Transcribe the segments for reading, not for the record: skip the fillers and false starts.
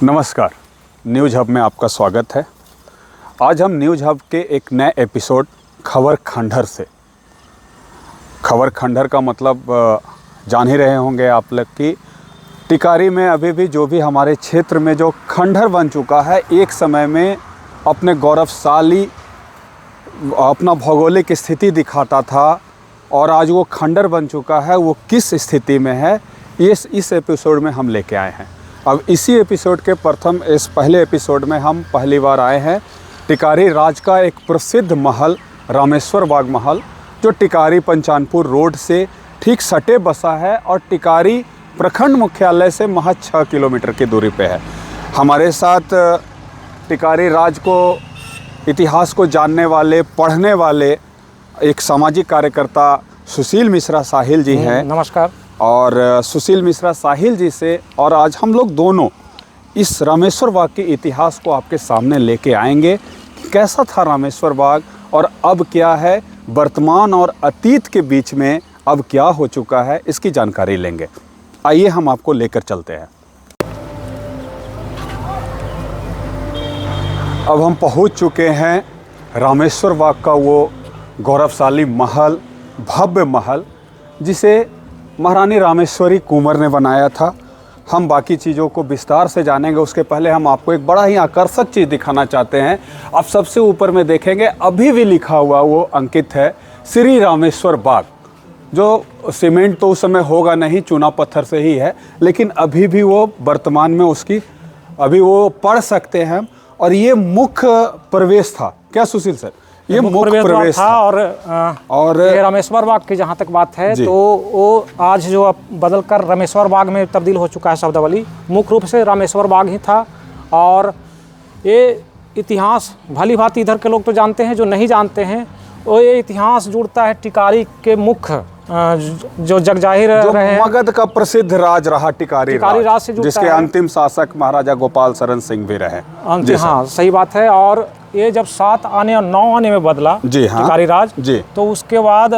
नमस्कार, news hub में आपका स्वागत है। आज हम न्यूज़ हब के एक नए एपिसोड खबर खंडहर से। खबर खंडहर का मतलब जान ही रहे होंगे आप लोग कि टिकारी में अभी भी जो भी हमारे क्षेत्र में जो खंडहर बन चुका है, एक समय में अपने गौरवशाली अपना भौगोलिक स्थिति दिखाता था और आज वो खंडहर बन चुका है, वो किस स्थिति में है, इस एपिसोड में हम लेके आए हैं। अब इसी एपिसोड के इस पहले एपिसोड में हम पहली बार आए हैं टिकारी राज का एक प्रसिद्ध महल रामेश्वर बाग महल, जो टिकारी पंचानपुर रोड से ठीक सटे बसा है और टिकारी प्रखंड मुख्यालय से महज 6 किलोमीटर की दूरी पे है। हमारे साथ टिकारी राज को इतिहास को जानने वाले, पढ़ने वाले एक सामाजिक कार्यकर्ता सुशील मिश्रा साहिल जी हैं। नमस्कार। और सुशील मिश्रा साहिल जी से और आज हम लोग दोनों इस रामेश्वर बाग के इतिहास को आपके सामने लेके आएंगे। कैसा था रामेश्वर बाग और अब क्या है, वर्तमान और अतीत के बीच में अब क्या हो चुका है, इसकी जानकारी लेंगे। आइए हम आपको लेकर चलते हैं। अब हम पहुंच चुके हैं रामेश्वर बाग का वो गौरवशाली महल, भव्य महल, जिसे महारानी रामेश्वरी कुंवर ने बनाया था। हम बाकी चीज़ों को विस्तार से जानेंगे, उसके पहले हम आपको एक बड़ा ही आकर्षक चीज़ दिखाना चाहते हैं। आप सबसे ऊपर में देखेंगे अभी भी लिखा हुआ वो अंकित है श्री रामेश्वर बाग, जो सीमेंट तो उस समय होगा नहीं, चूना पत्थर से ही है, लेकिन अभी भी वो वर्तमान में उसकी अभी वो पढ़ सकते हैं। और ये मुख्य प्रवेश था क्या सुशील सर? ये मुख्य प्रवेश था। और ये रामेश्वर बाग की जहाँ तक बात है तो वो आज जो अब बदल कर रामेश्वर बाग में तब्दील हो चुका है शब्दावली, मुख्य रूप से रामेश्वर बाग ही था। और ये इतिहास भली भांति इधर के लोग तो जानते हैं, जो नहीं जानते हैं वो ये इतिहास जुड़ता है टिकारी के मुख्य जो जगजाहिर रहे, मगध का प्रसिद्ध राज रहा टिकारी राज से जिसके अंतिम शासक महाराजा गोपाल शरण सिंह भी रहे। हाँ, सही बात है। और ये जब 7 आने और 9 आने में बदला टिकारी राज, तो उसके बाद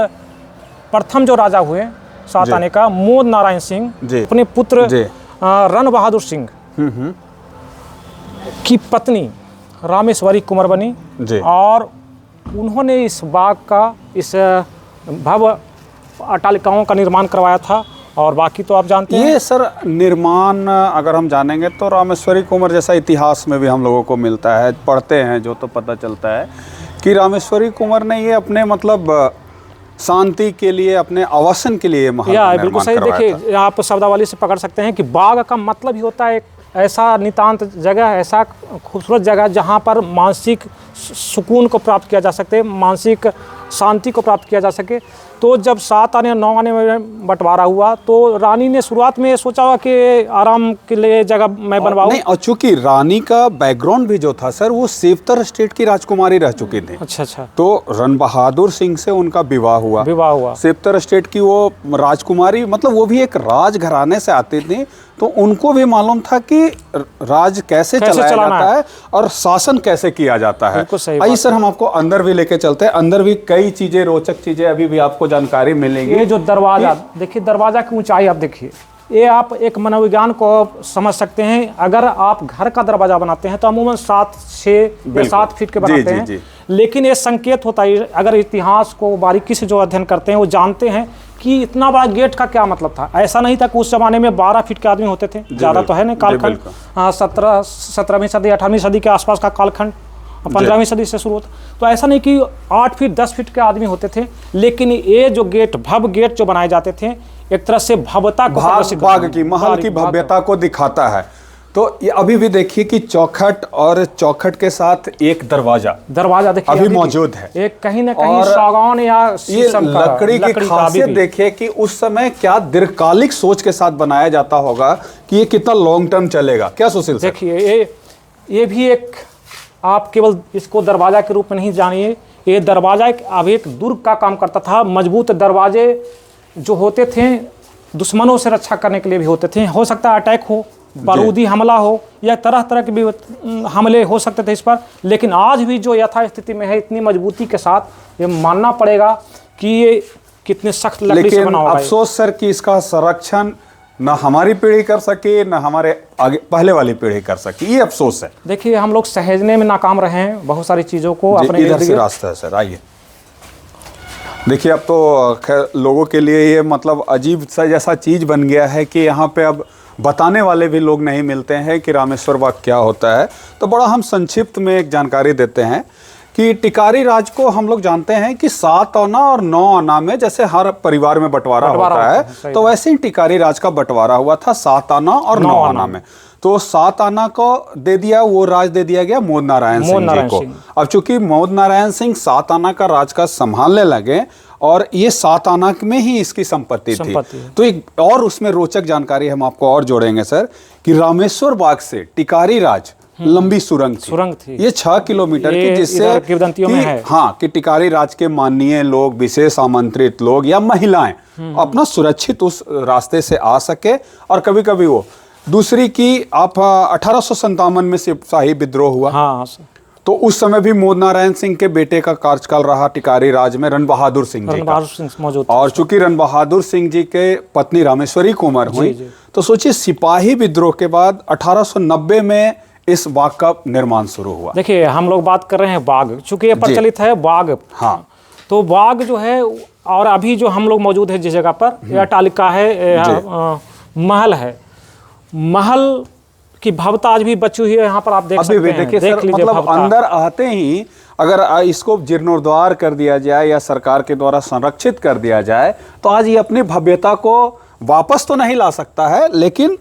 प्रथम जो राजा हुए 7 आने का मोद नारायण सिंह अपने पुत्र रण बहादुर सिंह की पत्नी रामेश्वरी कुंवर बनी और उन्होंने इस बाग का, इस भव्य अट्टालिकाओं का निर्माण करवाया था। और बाकी तो आप जानते हैं। ये सर निर्माण अगर हम जानेंगे तो रामेश्वरी कुंवर जैसा इतिहास में भी हम लोगों को मिलता है, पढ़ते हैं जो तो पता चलता है कि रामेश्वरी कुंवर ने ये अपने मतलब शांति के लिए, अपने आवासन के लिए महल बिल्कुल सही। देखिए, आप शब्दावली से पकड़ सकते हैं कि बाग का मतलब ही होता है एक ऐसा नितांत जगह, ऐसा खूबसूरत जगह जहाँ पर मानसिक सुकून को प्राप्त किया जा सके, मानसिक शांति को प्राप्त किया जा सके। तो जब 7 आने और 9 आने में बंटवारा हुआ तो रानी ने शुरुआत में सोचा हुआ कि आराम के लिए जगह मैं बनवाऊं। नहीं, और चूंकि रानी का बैकग्राउंड भी जो था सर, वो सेवतर स्टेट की राजकुमारी रह चुकी थी। अच्छा। तो रण बहादुर सिंह से उनका विवाह हुआ। सेवतर स्टेट की वो राजकुमारी, मतलब वो भी एक राजघराने से आती थी, तो उनको भी मालूम था कि राज कैसे चलाया जाता है और शासन कैसे किया जाता है। आइए सर, हम आपको अंदर भी लेके चलते हैं। अंदर भी कई चीजें, रोचक चीजें अभी भी आपको जानकारी मिलेंगी। ये जो दरवाजा देखिए, दरवाजा की ऊंचाई आप देखिए, ये आप एक मनोविज्ञान को समझ सकते हैं। अगर आप घर का दरवाजा बनाते हैं तो अमूमन 7 फीट के बनाते हैं, लेकिन ये संकेत होता है, अगर इतिहास को बारीकी से जो अध्ययन करते हैं वो जानते हैं कि इतना बड़ा गेट का क्या मतलब था। ऐसा नहीं था कि उस जमाने में 12 फीट के आदमी होते थे, ज़्यादा तो है नहीं कालखंड। 17वीं सदी 18वीं सदी के आसपास का कालखंड 15वीं सदी से शुरू होता। तो ऐसा नहीं कि 8 फीट 10 फीट के आदमी होते थे, लेकिन ये जो गेट, भव्य गेट जो बनाए जाते थे, एक तरह से भव्यता को, बाग की, महल की भव्यता को दिखाता है। तो ये अभी भी देखिए कि चौखट और चौखट के साथ एक दरवाजा देखिए अभी मौजूद है। एक कहीं ना कहीं सागौन या शीशम का लकड़ी की खासियत देखिए कि उस समय क्या दीर्घकालिक सोच के साथ बनाया जाता होगा कि ये कितना लॉन्ग टर्म चलेगा। क्या सुशील? देखिए, ये भी एक, आप केवल इसको दरवाजा के रूप में नहीं जानिए, ये दरवाजा एक दुर्ग का काम करता था। मजबूत दरवाजे जो होते थे दुश्मनों से रक्षा करने के लिए भी होते थे। हो सकता है अटैक हो, बारूदी हमला हो, या तरह तरह के भी हमले हो सकते थे इस पर, लेकिन आज भी जो यथास्थिति में है, इतनी मजबूती के साथ, ये मानना पड़ेगा कि ये कितने सख्त लकड़ी से बना हुआ है। अफसोस सर कि इसका संरक्षण ना हमारी पीढ़ी कर सकी, ना हमारे आगे पहले वाली पीढ़ी कर सकी, ये अफसोस है। देखिए हम लोग सहेजने में नाकाम रहे हैं बहुत सारी चीज़ों को अपने इधर से रास्ता है सर, आइए। देखिए अब तो खैर लोगों के लिए ये मतलब अजीब सा जैसा चीज़ बन गया है कि यहाँ पे अब बताने वाले भी लोग नहीं मिलते हैं कि रामेश्वर बाग क्या होता है। तो बड़ा हम संक्षिप्त में एक जानकारी देते हैं कि टिकारी राज को हम लोग जानते हैं कि 7 आना और 9 आना में, जैसे हर परिवार में बंटवारा होता है, तो वैसे ही टिकारी राज का बंटवारा हुआ था 7 आना और 9 आना में। तो 7 आना को दे दिया, वो राज दे दिया गया मोद नारायण सिंह जी को। अब चूंकि मोद नारायण सिंह 7 आना का राज का संभालने लगे और ये 7 आना में ही इसकी संपत्ति थी। तो एक और उसमें रोचक जानकारी हम आपको और जोड़ेंगे सर कि रामेश्वर बाग से टिकारी राज लंबी सुरंग थी। ये 6 किलोमीटर की, जिससे कि टिकारी राज के माननीय लोग, विशेष आमंत्रित लोग या महिलाएं अपना सुरक्षित उस रास्ते से आ सके। और कभी कभी वो दूसरी की आप 1857 में सिपाही विद्रोह हुआ। हाँ, तो उस समय भी मोद नारायण सिंह के बेटे का कार्यकाल रहा टिकारी राज में, रण बहादुर सिंह जी का मौजूद। और चूंकि रण बहादुर सिंह जी के पत्नी रामेश्वरी कुंवर हुई, तो सोचिए सिपाही विद्रोह के बाद 1890 में इस बाग का निर्माण शुरू हुआ। देखिए हम लोग बात कर रहे हैं बाग, चूंकि ये प्रचलित है बाग। हाँ, तो बाग जो है, और अभी जो हम लोग मौजूद है जिस जगह पर, यह अट्टालिका है, महल है। महल की भव्यता आज भी बची हुई है यहाँ पर, आप देख सकते हैं। देखिए सर, मतलब अंदर आते ही अगर इसको जीर्णोद्धार कर दिया जाए या सरकार के द्वारा संरक्षित कर दिया जाए तो आज ये अपनी भव्यता को वापस तो नहीं ला सकता है, लेकिन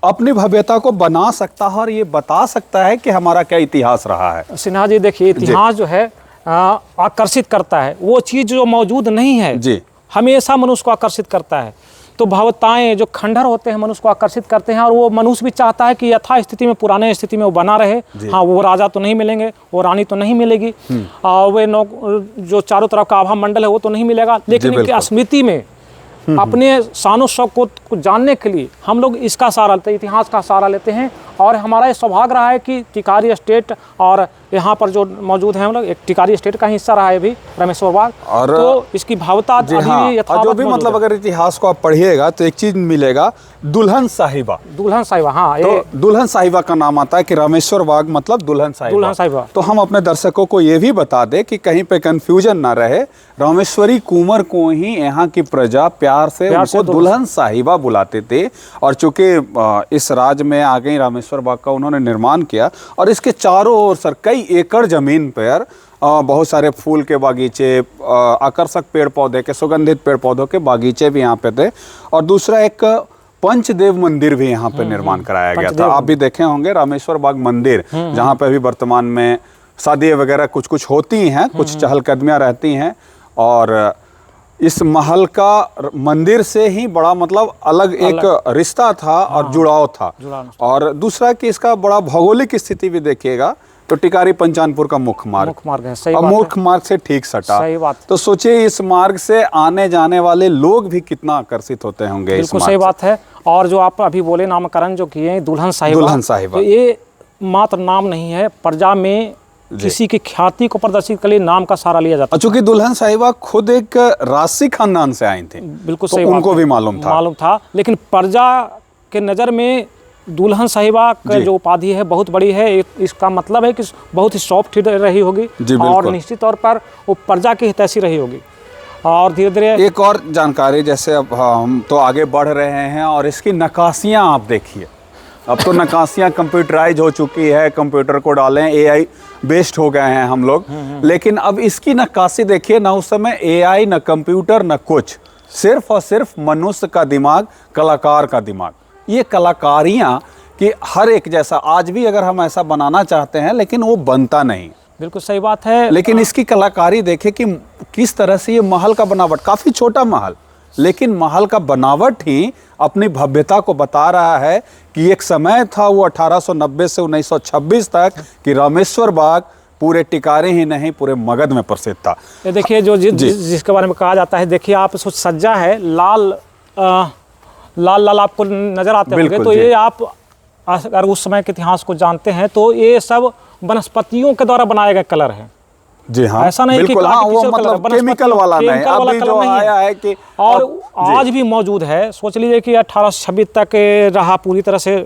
अपनी भव्यता को बना सकता है और ये बता सकता है कि हमारा क्या इतिहास रहा है। सिन्हा जी देखिए, इतिहास जो है आकर्षित करता है, वो चीज़ जो मौजूद नहीं है जी, हमेशा मनुष्य को आकर्षित करता है। तो भव्यताएं जो खंडहर होते हैं मनुष्य को आकर्षित करते हैं, और वो मनुष्य भी चाहता है कि यथा स्थिति में, पुराने स्थिति में वो बना रहे। हाँ, वो राजा तो नहीं मिलेंगे, वो रानी तो नहीं मिलेगी, वे जो चारों तरफ का आभा मंडल है वो तो नहीं मिलेगा, लेकिन इनकी स्मृति में अपने शानो शौक को जानने के लिए हम लोग इसका सहारा लेते हैं, इतिहास का सहारा लेते हैं। और हमारा ये सौभाग्य रहा है कि टिकारी एस्टेट और यहाँ पर जो मौजूद है हम लोग, एक टिकारी एस्टेट का हिस्सा रहा है भी रामेश्वर बाग, और तो इसकी भव्यता और जो भी मतलब अगर इतिहास को आप पढ़िएगा तो एक चीज मिलेगा, दुल्हन साहिबा। दुल्हन साहिबा, हाँ, तो दुल्हन साहिबा का नाम आता है कि रामेश्वर बाग मतलब दुल्हन साहिबा। तो हम अपने दर्शकों को ये भी बता दें कि कहीं पे कंफ्यूजन ना रहे, रामेश्वरी कुंवर को ही यहाँ की प्रजा प्यार से उनको दुल्हन साहिबा बुलाते थे। और चूंकि इस राज्य में आ गई रामेश्वर बाग का उन्होंने निर्माण किया, और इसके चारों ओर सर कई एकड़ जमीन पर बहुत सारे फूल के बागीचे, आकर्षक पेड़ पौधे के, सुगंधित पेड़ पौधों के बागीचे भी यहाँ पे थे। और दूसरा एक पंचदेव मंदिर भी यहाँ पे निर्माण कराया गया था। आप भी देखे होंगे रामेश्वर बाग मंदिर, जहाँ पे अभी वर्तमान में शादी वगैरह कुछ कुछ होती हैं, कुछ चहलकदमियाँ रहती हैं। और इस महल का मंदिर से ही बड़ा मतलब अलग एक रिश्ता था और जुड़ाव था। और दूसरा कि इसका बड़ा भौगोलिक स्थिति भी देखिएगा, तो टिकारी पंचानपुर का मुख्य मार्ग है, सही बात है, मुख्य मार्ग से ठीक सटा। सही बात। तो सोचिए इस मार्ग से आने जाने वाले लोग भी कितना आकर्षित होते होंगे। बिल्कुल सही बात है। और जो आप अभी बोले नामकरण जो किए दुल्हन साहिबा, तो ये मात्र नाम नहीं है, प्रजा में किसी की ख्याति को प्रदर्शित के लिए नाम का सहारा लिया जाता है। चूंकि दुल्हन साहिबा खुद एक राजसी खानदान से आई थी, बिल्कुल सही, उनको भी मालूम था, लेकिन प्रजा के नज़र में दुल्हन साहिबा का जो उपाधि है बहुत बड़ी है। इसका मतलब है कि बहुत ही सॉफ्ट रही होगी और निश्चित तौर पर वो प्रजा की हितैषी रही होगी। और धीरे धीरे एक और जानकारी, जैसे अब हम तो आगे बढ़ रहे हैं और इसकी नक्काशियाँ आप देखिए, अब तो नक्काशियाँ कंप्यूटराइज हो चुकी है, कंप्यूटर को डालें, AI बेस्ड हो गए हैं हम लोग। लेकिन अब इसकी नक्काशी देखिए, ना उस समय AI, ना कंप्यूटर, ना कुछ, सिर्फ और सिर्फ मनुष्य का दिमाग, कलाकार का दिमाग। ये कलाकारियाँ कि हर एक जैसा आज भी अगर हम ऐसा बनाना चाहते हैं, लेकिन वो बनता नहीं। बिल्कुल सही बात है। लेकिन इसकी कलाकारी देखिए कि किस तरह से ये महल का बनावट, काफ़ी छोटा महल, लेकिन महल का बनावट ही अपनी भव्यता को बता रहा है कि एक समय था वो 1890 से 1926 तक कि रामेश्वर बाग पूरे टिकारी ही नहीं पूरे मगध में प्रसिद्ध था। ये देखिए जो जिसके बारे में कहा जाता है, देखिए आप सोच सज्जा है, लाल लाल आपको नजर आते होंगे, तो ये आप अगर उस समय के इतिहास को जानते हैं तो ये सब वनस्पतियों के द्वारा बनाए गए कलर हैं। जी हाँ, ऐसा नहीं कि बिल्कुल, हाँ, वो artificial मतलब कलर, केमिकल वाला नहीं, केमिकल वाला अभी कलर जो नहीं है। आया है कि और जी। आज भी मौजूद है। सोच लीजिए कि 1826 तक रहा, पूरी तरह से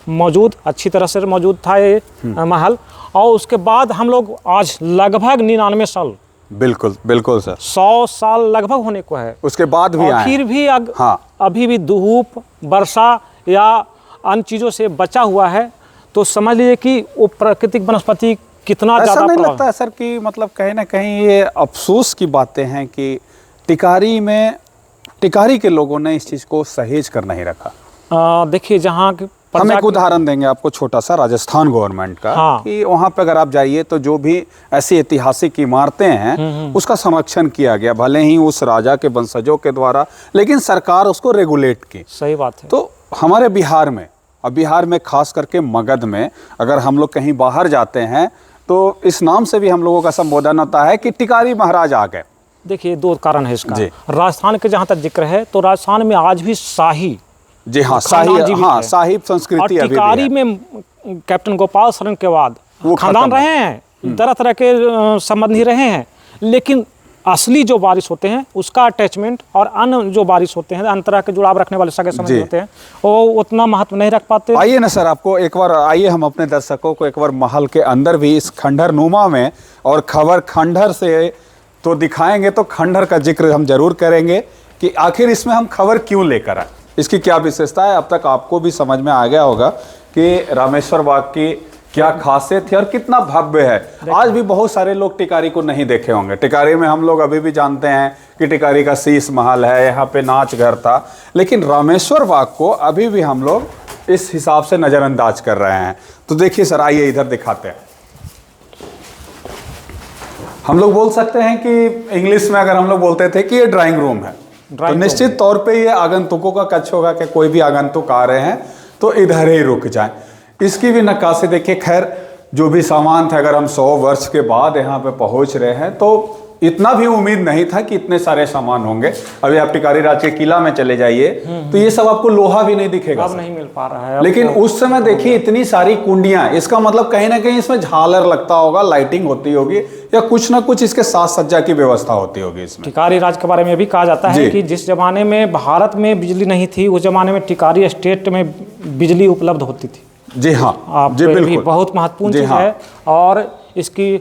मौजूद, अच्छी तरह से मौजूद था ये महल। और उसके बाद हम लोग आज लगभग 99 साल, बिल्कुल बिल्कुल सर, 100 साल लगभग होने को है, उसके बाद भी और आए फिर हैं। भी हाँ, अभी भी धूप, वर्षा या अन्य चीज़ों से बचा हुआ है। तो समझ लीजिए कि वो प्राकृतिक वनस्पति कितना ऐसा ज़्यादा नहीं लगता है सर कि मतलब कहीं ना कहीं ये अफसोस की बातें हैं कि टिकारी के लोगों ने इस चीज़ को सहेज कर नहीं रखा। देखिए, जहाँ हम एक उदाहरण देंगे आपको छोटा सा, राजस्थान गवर्नमेंट का। हाँ। कि वहाँ पे अगर आप जाइए तो जो भी ऐसी ऐतिहासिक इमारतें हैं उसका संरक्षण किया गया, भले ही उस राजा के वंशजों के द्वारा, लेकिन सरकार उसको रेगुलेट की। सही बात है। तो हमारे बिहार में, अब बिहार में खास करके मगध में अगर हम लोग कहीं बाहर जाते हैं तो इस नाम से भी हम लोगों का संबोधन होता है कि टिकारी महाराज आ गए। देखिए, 2 कारण है इसका। जी। राजस्थान के जहाँ तक जिक्र है तो राजस्थान में आज भी शाही, जी हाँ, खानदान जीवित हाँ, है। शाही और संस्कृति अभी भी टिकारी है। में कैप्टन गोपाल शरण के बाद वो खानदान खत्म रहे हैं, तरह तरह के संबंधी रहे हैं, लेकिन असली जो वारिस होते हैं उसका अटैचमेंट और अन्य जो वारिस होते हैं, अन्य तरह के जुड़ाव रखने वाले सगे संबंधी जी। होते हैं, वो उतना महत्व नहीं रख पाते। आइए ना सर, आपको एक बार, आइए हम अपने दर्शकों को एक बार महल के अंदर भी इस खंडहर नुमा में और खबर खंडहर से तो दिखाएंगे, तो खंडहर का जिक्र हम जरूर करेंगे कि आखिर इसमें हम खबर क्यों लेकर आए, इसकी क्या विशेषता है। अब तक आपको भी समझ में आ गया होगा कि रामेश्वर बाग की क्या खासियत है और कितना भव्य है। आज भी बहुत सारे लोग टिकारी को नहीं देखे होंगे। टिकारी में हम लोग अभी भी जानते हैं कि टिकारी का शीश महल है, यहाँ पे नाच घर था, लेकिन रामेश्वर बाग को अभी भी हम लोग इस हिसाब से नज़रअंदाज कर रहे हैं। तो देखिए सर, आइए इधर दिखाते हैं। हम लोग बोल सकते हैं कि इंग्लिश में अगर हम लोग बोलते थे कि ये ड्राइंग रूम है, तो निश्चित तौर पे ये आगंतुकों का कक्ष होगा कि कोई भी आगंतुक आ रहे हैं तो इधर ही रुक जाएं। इसकी भी नक्काशी देखिए। खैर, जो भी सामान था, अगर हम 100 वर्ष के बाद यहाँ पे पहुँच रहे हैं तो इतना भी उम्मीद नहीं था कि इतने सारे सामान होंगे। अभी आप टिकारी राज के किला में चले जाइए तो ये सब आपको लोहा भी नहीं दिखेगा, अब नहीं मिल पा रहा है। लेकिन उस समय देखिए इतनी सारी कुंडियां, इसका मतलब कहीं ना कहीं इसमें झालर लगता होगा, लाइटिंग होती होगी, या कुछ ना कुछ इसके साज सज्जा की व्यवस्था होती होगी इसमें। टिकारी राज के बारे में भी कहा जाता है कि जिस जमाने में भारत में बिजली नहीं थी, उस जमाने में टिकारी स्टेट में बिजली उपलब्ध होती थी। जी हाँ, आप जी बिल्कुल, भी बहुत महत्वपूर्ण चीज़ हाँ। है। और इसकी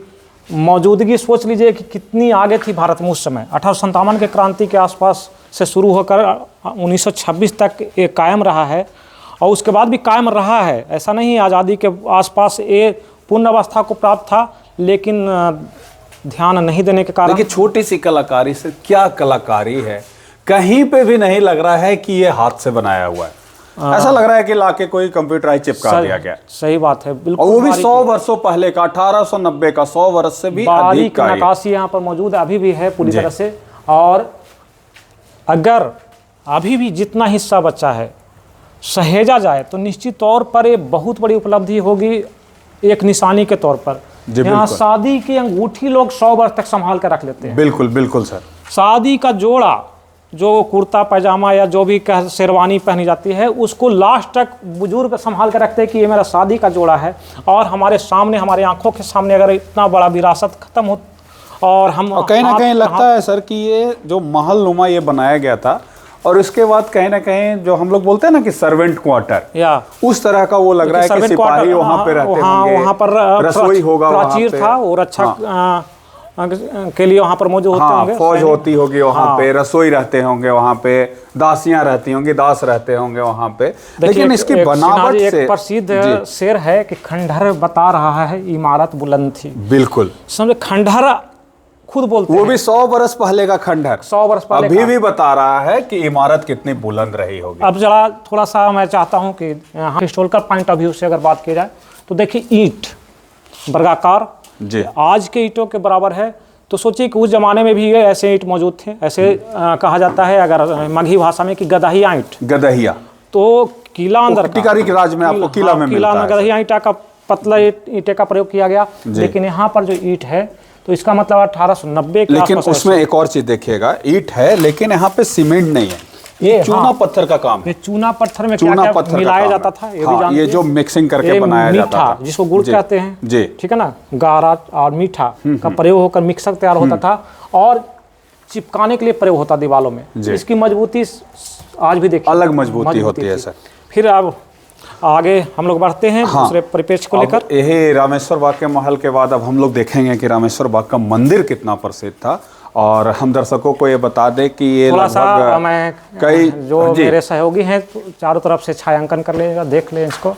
मौजूदगी सोच लीजिए कि कितनी आगे थी भारत में उस समय। 1857 के क्रांति के आसपास से शुरू होकर 1926 तक ये कायम रहा है, और उसके बाद भी कायम रहा है। ऐसा नहीं, आज़ादी के आसपास ये पूर्ण अवस्था को प्राप्त था, लेकिन ध्यान नहीं देने के कारण। देखिए, छोटी सी कलाकारी से क्या कलाकारी है, कहीं पे भी नहीं लग रहा है कि ये हाथ से बनाया हुआ है। ऐसा लग रहा है कि लाके कोई कंप्यूटराइज चिपका दिया गया। सही बात है, बिल्कुल। और वो भी 100 वर्षों पहले का, 1890 का, 100 वर्ष से भी अधिक बारीक का। नक्काशी यहाँ पर मौजूद अभी भी है पूरी तरह से। और अगर अभी भी जितना हिस्सा बचा है सहेजा जाए तो निश्चित तौर पर ये बहुत बड़ी उपलब्धि होगी, एक निशानी के तौर पर। यहाँ शादी की अंगूठी लोग 100 वर्ष तक संभाल कर रख लेते हैं। बिल्कुल बिल्कुल सर। शादी का जोड़ा, जो कुर्ता पैजामा या जो भी शेरवानी पहनी जाती है, उसको लास्ट तक बुजुर्ग संभाल कर रखते हैं कि ये मेरा शादी का जोड़ा है। और हमारे सामने, हमारे आंखों के सामने अगर इतना बड़ा विरासत खत्म हो, और हम कहीं ना कहीं लगता है सर कि ये जो महल नुमा ये बनाया गया था, और उसके बाद कहीं ना कहीं जो हम लोग बोलते हैं ना कि सर्वेंट क्वार्टर, या उस तरह का वो लग रहा है कि सिपाही वहाँ पे रहते होंगे, वहाँ पर रसोई होगा, प्राचीर था और अच्छा के लिए वहाँ पर मौजूद होते होंगे, फौज होती होगी वहाँ पे, रसोई रहते होंगे वहाँ पे, दासियां रहती होंगी, दास रहते होंगे वहाँ पे। लेकिन इसकी बनावट से एक प्रसिद्ध शेर है कि खंडहर बता रहा है इमारत बुलंद थी। बिल्कुल समझे, खंडहर खुद बोलते हैं, वो भी 100 वर्ष पहले का खंडहर 100 वर्ष पहले अभी भी बता रहा है कि इमारत कितनी बुलंद रही होगी। अब जरा थोड़ा सा मैं चाहता हूँ कि हिस्टोरिकल पॉइंट ऑफ व्यू से अगर बात की जाए तो देखिए, ईंट वर्गाकार जी आज के ईंटों के बराबर है। तो सोचिए कि उस जमाने में भी ऐसे ईंट मौजूद थे। ऐसे कहा जाता है अगर मगही भाषा में कि गदहिया ईंट, गदहिया। तो किला अंदर टिकारी के राज में आपको किला में मिलता है, गदहिया ईंटा का पतला ईंटे का प्रयोग किया गया। लेकिन यहाँ पर जो ईंट है तो इसका मतलब 1890 के लेकिन उसमें एक और चीज देखिएगा, ईंट है लेकिन यहाँ पे सीमेंट नहीं है। ये चूना हाँ, पत्थर का काम है। ये चूना पत्थर में चूना क्या पत्थर का मिलाया काम जाता है। था, ये भी हाँ, जानते ये हैं। जो मिक्सिंग करके ये बनाया जाता मीठा था, जिसको गुड़ जी, कहते हैं, जी, ठीक है ना, गारा और मीठा का प्रयोग होकर मिक्सर तैयार होता था और चिपकाने के लिए प्रयोग होता दीवारों में। जी। इसकी मजबूती आज भी देखिए अलग मजबूती होती है थी। सर। फिर अब आगे हम लोग बढ़ते हैं दूसरे परिपेक्ष को लेकर। अब यही रामेश्वर बाग के महल के बाद अब हम लोग देखेंगे कि रामेश्वर बाग का मंदिर कितना प्रसिद्ध था। और हम दर्शकों को ये बता दें कि ये थोड़ा सा लगभग मैं कई जो जी, मेरे सहयोगी हैं तो चारों तरफ से छायांकन कर लेगा, देख लें इसको।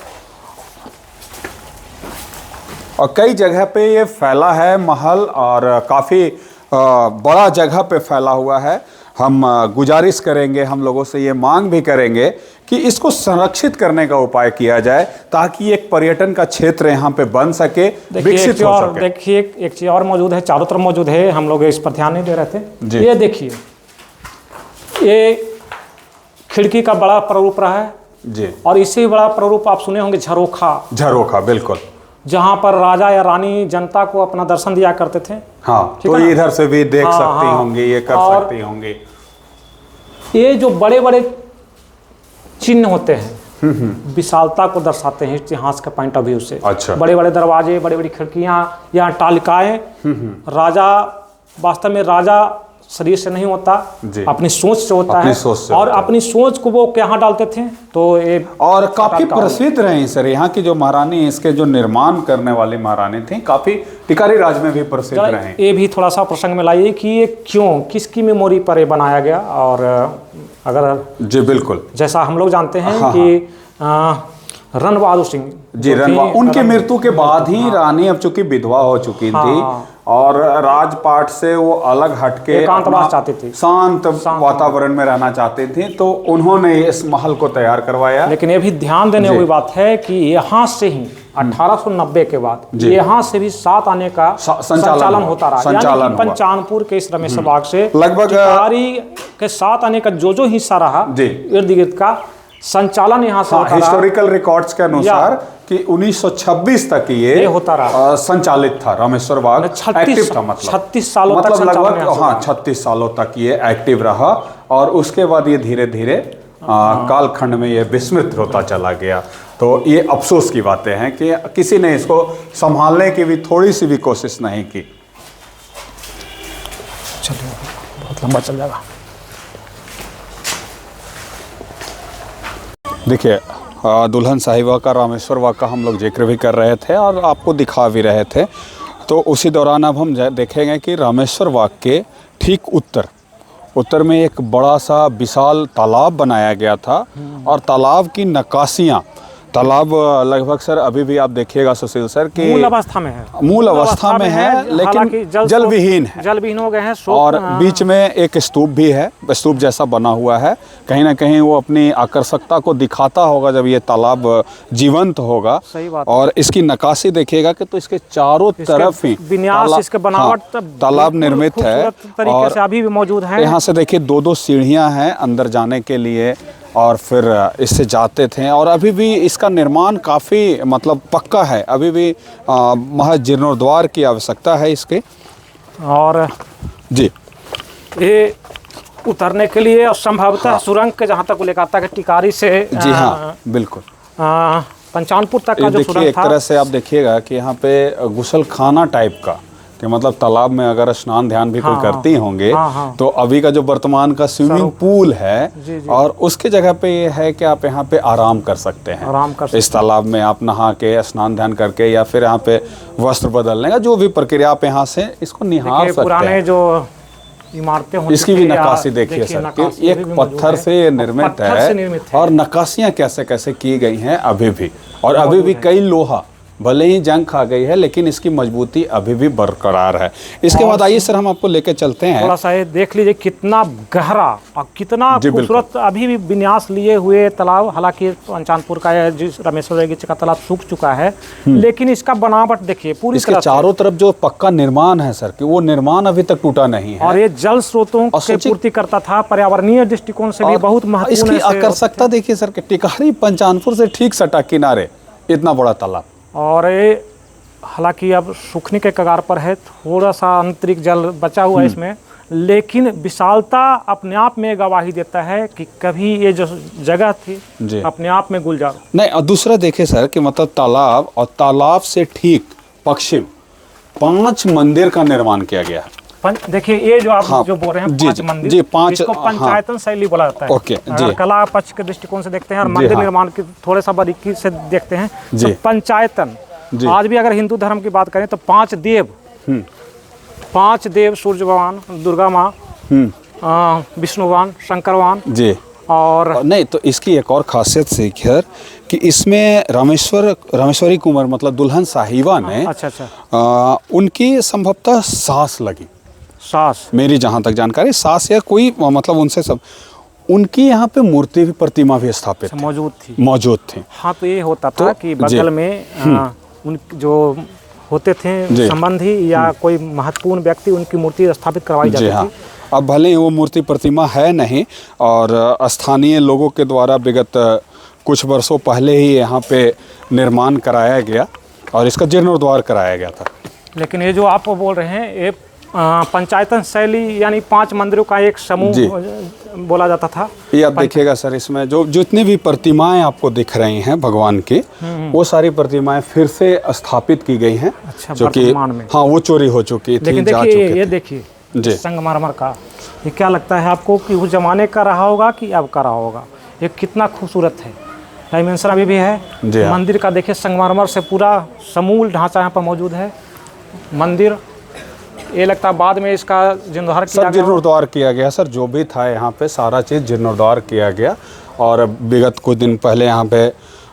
और कई जगह पे ये फैला है महल और काफ़ी बड़ा जगह पे फैला हुआ है। हम गुजारिश करेंगे, हम लोगों से ये मांग भी करेंगे कि इसको संरक्षित करने का उपाय किया जाए ताकि एक पर्यटन का क्षेत्र यहाँ पे बन सके, विकसित हो सके। देखिए एक चीज़ और मौजूद है, चारों तरफ मौजूद है, हम लोग इस पर ध्यान नहीं दे रहे थे। ये देखिए, ये खिड़की का बड़ा प्रारूप रहा है जी, और इससे भी बड़ा प्रारूप आप सुने होंगे झरोखा। झरोखा, बिल्कुल, जहाँ पर राजा या रानी जनता को अपना दर्शन दिया करते थे। हाँ, ठीक तो है ना? इधर से भी देख हाँ, सकती हाँ। होंगी, ये कर और सकती होंगी। ये जो बड़े बड़े चिन्ह होते हैं विशालता को दर्शाते हैं इतिहास के पॉइंट ऑफ व्यू से। अच्छा। बड़े बड़े दरवाजे, बड़ी बड़ी खिड़कियां, यहाँ तालिकाएं। राजा वास्तव में राजा शरीर से नहीं होता, जी। अपनी सोच से होता अपनी है। सोच से और होता है। अपनी सोच को वो कहाँ डालते थे, तो ये और काफी प्रसिद्ध रहे सर यहाँ की जो महारानी, इसके जो निर्माण करने वाली महारानी थी, काफी टिकारी राज में भी प्रसिद्ध रहे। ये भी थोड़ा सा प्रसंग में लाइए कि ये क्यों, किसकी मेमोरी पर ये बनाया गया। और अगर जी बिल्कुल, जैसा हम लोग जानते हैं हाँ, कि रण बहादुर सिंह जी, उनकी मृत्यु के बाद ही रानी अब चूंकि विधवा हो चुकी थी और राजपाट से वो अलग हटके एकांतवास चाहती थी, शांत वातावरण में रहना चाहती थी, तो उन्होंने इस महल को तैयार करवाया। लेकिन ये भी ध्यान देने वाली बात है कि यहाँ से ही 1890 के बाद यहाँ से भी सात आने का संचालन होता रहा। यानी कि पंचानपुर के इस रामेश्वर बाग से लगभग टिकारी के साथ आने का जो हिस्सा रहा इर्द गिर्द का संचालन यहाँ से होता रहा। हिस्टोरिकल रिकॉर्ड्स के अनुसार कि 1926 तक ये होता रहा, संचालित था रामेश्वर बाग, एक्टिव था। मतलब 36 सालों तक मतलब लगभग हाँ 36 सालों तक ये एक्टिव रहा और उसके बाद ये धीरे धीरे कालखंड में ये विस्मृत होता चला गया। तो ये अफसोस की बातें हैं कि किसी ने इसको संभालने की भी थोड़ी सी भी कोशिश नहीं की। चलिए बहुत लंबा चल जाएगा। देखिए, दुल्हन साहिबा का रामेश्वर बाग का हम लोग जिक्र भी कर रहे थे और आपको दिखा भी रहे थे। तो उसी दौरान अब हम देखेंगे कि रामेश्वर बाग के ठीक उत्तर में एक बड़ा सा विशाल तालाब बनाया गया था और तालाब की नक्काशियाँ, तालाब लगभग सर अभी भी आप देखिएगा सुशील सर कि मूल अवस्था में है, मूल अवस्था में है, लेकिन जल विहीन है, जल विहीन हो गए हैं। और बीच में एक स्तूप भी है, स्तूप जैसा बना हुआ है। कहीं ना कहीं वो अपनी आकर्षकता को दिखाता होगा जब ये तालाब जीवंत होगा। सही बात। और इसकी नक्काशी देखिएगा कि तो इसके चारों तरफ ही विन्यास, इसके बनावट तालाब निर्मित है तरीके से अभी भी मौजूद है। यहाँ से देखिए दो सीढ़ियाँ हैं अंदर जाने के लिए और फिर इससे जाते थे। और अभी भी इसका निर्माण काफ़ी मतलब पक्का है, अभी भी महज जीर्णोद्धार की आवश्यकता है इसके। और जी, ये उतरने के लिए और संभवतः सुरंग के जहाँ तक लेकर आता है टिकारी से, जी हाँ बिल्कुल, पंचानपुर तक का जो देखिए एक तरह से आप देखिएगा कि यहाँ पे गुसल खाना टाइप का, कि मतलब तालाब में अगर स्नान ध्यान भी कोई करती होंगे तो अभी का जो वर्तमान का स्विमिंग पूल है और उसके जगह पे ये है कि आप यहाँ पे आराम कर सकते हैं। इस तालाब में आप नहा के स्नान ध्यान करके या फिर यहाँ पे वस्त्र बदलने का जो भी प्रक्रिया आप यहाँ से इसको निहार सकते हैं। पुराने जो इमारतें होती इसकी भी नक्काशी देखिए सर कि एक पत्थर से निर्मित है और नक्काशियाँ कैसे कैसे की गई हैं अभी भी। और अभी भी कई लोहा, भले ही जंग खा गई है लेकिन इसकी मजबूती अभी भी बरकरार है। इसके बाद आइए सर हम आपको लेके चलते हैं, थोड़ा सा ये देख लीजिए कितना गहरा और कितना खूबसूरत अभी भी विन्यास लिए हुए तालाब। हालांकि पंचानपुर का जिस रामेश्वर का तालाब सूख चुका है लेकिन इसका बनावट देखिए पूरी इसके चारों तरफ जो पक्का निर्माण है सर कि वो निर्माण अभी तक टूटा नहीं है। और ये जल स्रोतों की पूर्ति करता था, पर्यावरणीय दृष्टिकोण से भी बहुत महत्वपूर्ण। इसकी आकर्षकता देखिए सर कि टिकारी पंचानपुर से ठीक सटा किनारे इतना बड़ा तालाब। और ये हालांकि अब सूखने के कगार पर है, थोड़ा सा आंतरिक जल बचा हुआ है इसमें, लेकिन विशालता अपने आप में गवाही देता है कि कभी ये जो जगह थी जी। अपने आप में गुलजार। नहीं, और दूसरा देखे सर कि मतलब तालाब और तालाब से ठीक पश्चिम 5 मंदिर का निर्माण किया गया है। देखिए ये जो आप हाँ, जो बोल रहे हैं जी, 5 जी, मंदिर, जी, 5, इसको पंचायतन शैली बोला जाता है। ओके, जी। अगर कला पक्ष के दृष्टिकोण से देखते हैं और जी, मंदिर हाँ। निर्माण की थोड़े सा बारीकी से देखते हैं जी। तो पंचायतन, जी। आज भी अगर हिंदू धर्म की बात करें तो 5 देव, 5 देव, सूर्य भगवान, दुर्गा माँ, विष्णु भगवान, शंकर भगवान, जी। और नहीं तो इसकी एक और खासियत सीख है कि इसमें रामेश्वरी कुंवर मतलब दुल्हन साहिबा ने अच्छा उनकी संभवतः सास लगी, सास, मेरी जहाँ तक जानकारी सास या कोई मतलब उनसे सब उनकी यहाँ पे मूर्ति भी प्रतिमा भी स्थापित मौजूद थी। हाँ, तो ये होता था कि बगल में उन जो होते थे संबंधी या कोई महत्वपूर्ण व्यक्ति, उनकी मूर्ति स्थापित करवाई जाती थी। अब भले ही वो मूर्ति प्रतिमा है नहीं, और स्थानीय लोगों के द्वारा विगत कुछ वर्षों पहले ही यहाँ पे निर्माण कराया गया और इसका जीर्णोद्धार कराया गया था। लेकिन ये जो आप बोल रहे हैं ये पंचायतन शैली यानी 5 मंदिरों का एक समूह बोला जाता था। ये आप देखिएगा सर, इसमें जो जितनी भी प्रतिमाएं आपको दिख रही हैं भगवान की, वो सारी प्रतिमाएं फिर से स्थापित की गई हैं। अच्छा, जो कि हाँ वो चोरी हो चुकी थी। लेकिन देखिए ये देखिए संगमरमर का, ये क्या लगता है आपको कि उस जमाने का रहा होगा कि अब का रहा होगा? ये कितना खूबसूरत है, डायमेंशन अभी भी है। मंदिर का देखिए संगमरमर से पूरा समूल ढांचा यहाँ पर मौजूद है। मंदिर ये लगता है बाद में इसका जीर्णोद्धार किया गया सर, जो भी था यहाँ पे सारा चीज़ जीर्णोद्धार किया गया। और विगत कुछ दिन पहले यहाँ पे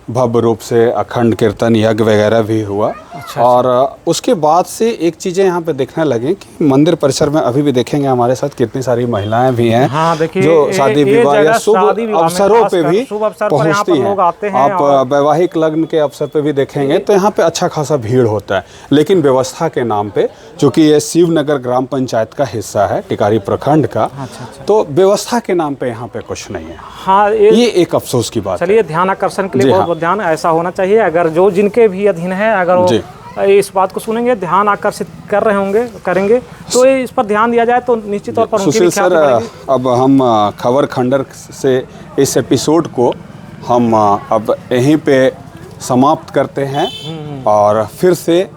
भव्य रूप से अखंड कीर्तन यज्ञ वगैरह भी हुआ। अच्छा, और उसके बाद से एक चीज़ें यहाँ पे देखने लगे कि मंदिर परिसर में अभी भी देखेंगे हमारे साथ कितनी सारी महिलाएं भी हैं। हाँ, देखिए जो शादी विवाह या शुभ अवसरों पे भी पहुँचती हैं। आप वैवाहिक लग्न के अवसर पे भी देखेंगे तो यहाँ पे अच्छा खासा भीड़ होता है। लेकिन व्यवस्था के नाम पे, चूँकि ये शिवनगर ग्राम पंचायत का हिस्सा है टिकारी प्रखंड का, तो व्यवस्था के नाम पे यहाँ पे कुछ नहीं है। हाँ, ये एक अफसोस की बात है। चलिए, ध्यान आकर्षण के लिए बहुत ध्यान ऐसा होना चाहिए। अगर जो जिनके भी अधीन है, अगर वो इस बात को सुनेंगे, ध्यान आकर्षित कर रहे होंगे, करेंगे, तो इस पर ध्यान दिया जाए तो निश्चित तौर पर सुशील सर, अब हम खबर खंडर से इस एपिसोड को हम अब यहीं पे समाप्त करते हैं और फिर से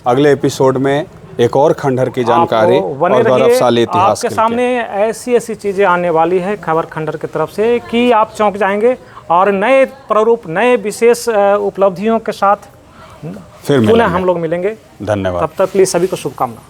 अगले एपिसोड में एक और खंडर की जानकारी और गौरवशाली इतिहास आपके सामने ऐसी चीज़ें आने वाली है खबर खंडर की तरफ से कि आप चौंक जाएंगे और नए प्रारूप, नए विशेष उपलब्धियों के साथ फिर पुनः हम लोग मिलेंगे। धन्यवाद। तब तक के लिए सभी को शुभकामना।